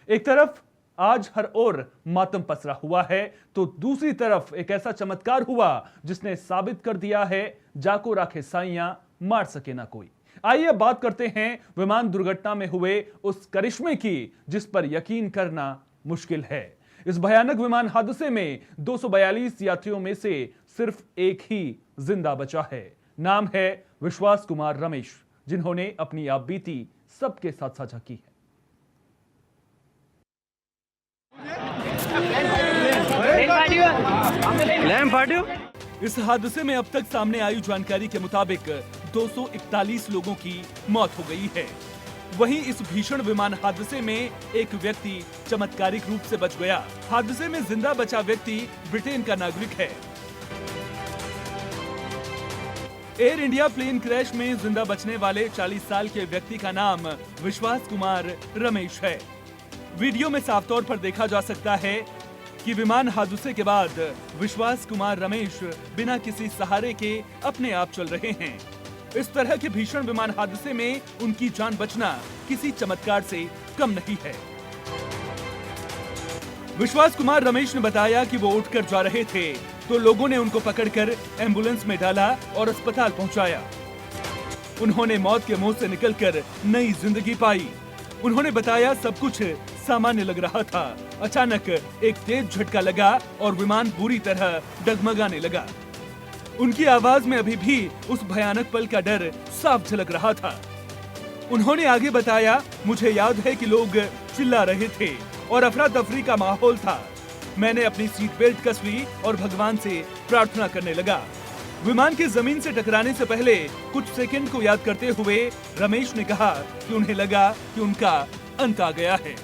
एक तरफ आज हर ओर मातम पसरा हुआ है तो दूसरी तरफ एक ऐसा चमत्कार हुआ जिसने साबित कर दिया है जाको राखे साइयां मार सके ना कोई। आइए बात करते हैं विमान दुर्घटना में हुए उस करिश्मे की जिस पर यकीन करना मुश्किल है। इस भयानक विमान हादसे में 242 यात्रियों में से सिर्फ एक ही जिंदा बचा है। नाम है विश्वास कुमार रमेश, जिन्होंने अपनी आप बीती सबके साथ साझा की है। इस हादसे में अब तक सामने आई जानकारी के मुताबिक 241 लोगों की मौत हो गई है। वहीं इस भीषण विमान हादसे में एक व्यक्ति चमत्कारिक रूप से बच गया। हादसे में जिंदा बचा व्यक्ति ब्रिटेन का नागरिक है। एयर इंडिया प्लेन क्रैश में जिंदा बचने वाले 40 साल के व्यक्ति का नाम विश्वास कुमार रमेश है। वीडियो में साफ तौर पर देखा जा सकता है कि विमान हादसे के बाद विश्वास कुमार रमेश बिना किसी सहारे के अपने आप चल रहे हैं। इस तरह के भीषण विमान हादसे में उनकी जान बचना किसी चमत्कार से कम नहीं है। विश्वास कुमार रमेश ने बताया कि वो उठकर जा रहे थे तो लोगों ने उनको पकड़कर एम्बुलेंस में डाला और अस्पताल पहुंचाया। उन्होंने मौत के मुंह से निकलकर नई जिंदगी पाई। उन्होंने बताया सब कुछ सामान्य लग रहा था। अचानक एक तेज झटका लगा और विमान पूरी तरह डगमगाने लगा। उनकी आवाज में अभी भी उस भयानक पल का डर साफ झलक रहा था। उन्होंने आगे बताया, मुझे याद है कि लोग चिल्ला रहे थे और अफरा तफरी का माहौल था। मैंने अपनी सीट बेल्ट कस ली और भगवान से प्रार्थना करने लगा। विमान के जमीन से टकराने से पहले कुछ सेकंड को याद करते हुए रमेश ने कहा कि उन्हें लगा कि उनका अंत आ गया है।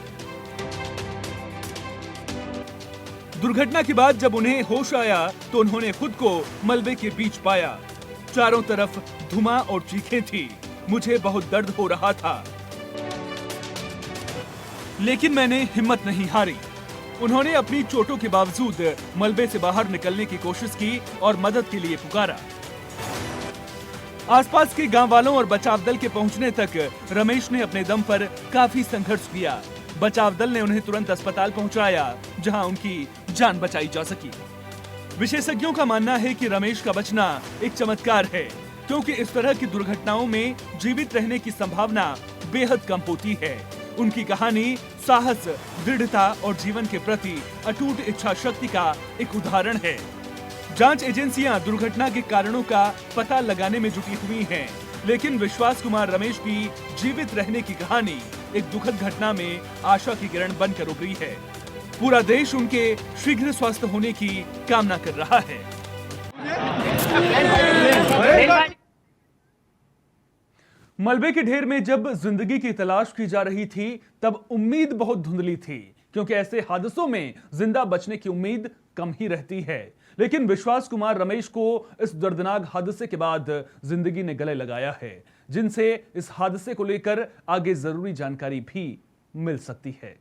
दुर्घटना के बाद जब उन्हें होश आया तो उन्होंने खुद को मलबे के बीच पाया। चारों तरफ धुआं और चीखें थी। मुझे बहुत दर्द हो रहा था, लेकिन मैंने हिम्मत नहीं हारी। उन्होंने अपनी चोटों के बावजूद मलबे से बाहर निकलने की कोशिश की और मदद के लिए पुकारा। आसपास के गांव वालों और बचाव दल के पहुंचने तक रमेश ने अपने दम पर काफी संघर्ष किया। बचाव दल ने उन्हें तुरंत अस्पताल पहुंचाया, जहां उनकी जान बचाई जा सकी। विशेषज्ञों का मानना है कि रमेश का बचना एक चमत्कार है, क्योंकि इस तरह की दुर्घटनाओं में जीवित रहने की संभावना बेहद कम होती है। उनकी कहानी साहस, दृढ़ता और जीवन के प्रति अटूट इच्छा शक्ति का एक उदाहरण है। जांच एजेंसियां दुर्घटना के कारणों का पता लगाने में जुटी हुई हैं, लेकिन विश्वास कुमार रमेश की जीवित रहने की कहानी एक दुखद घटना में आशा की किरण बनकर उभरी है। पूरा देश उनके शीघ्र स्वस्थ होने की कामना कर रहा है। मलबे के ढेर में जब जिंदगी की तलाश की जा रही थी तब उम्मीद बहुत धुंधली थी, क्योंकि ऐसे हादसों में जिंदा बचने की उम्मीद कम ही रहती है। लेकिन विश्वास कुमार रमेश को इस दर्दनाक हादसे के बाद जिंदगी ने गले लगाया है, जिनसे इस हादसे को लेकर आगे जरूरी जानकारी भी मिल सकती है।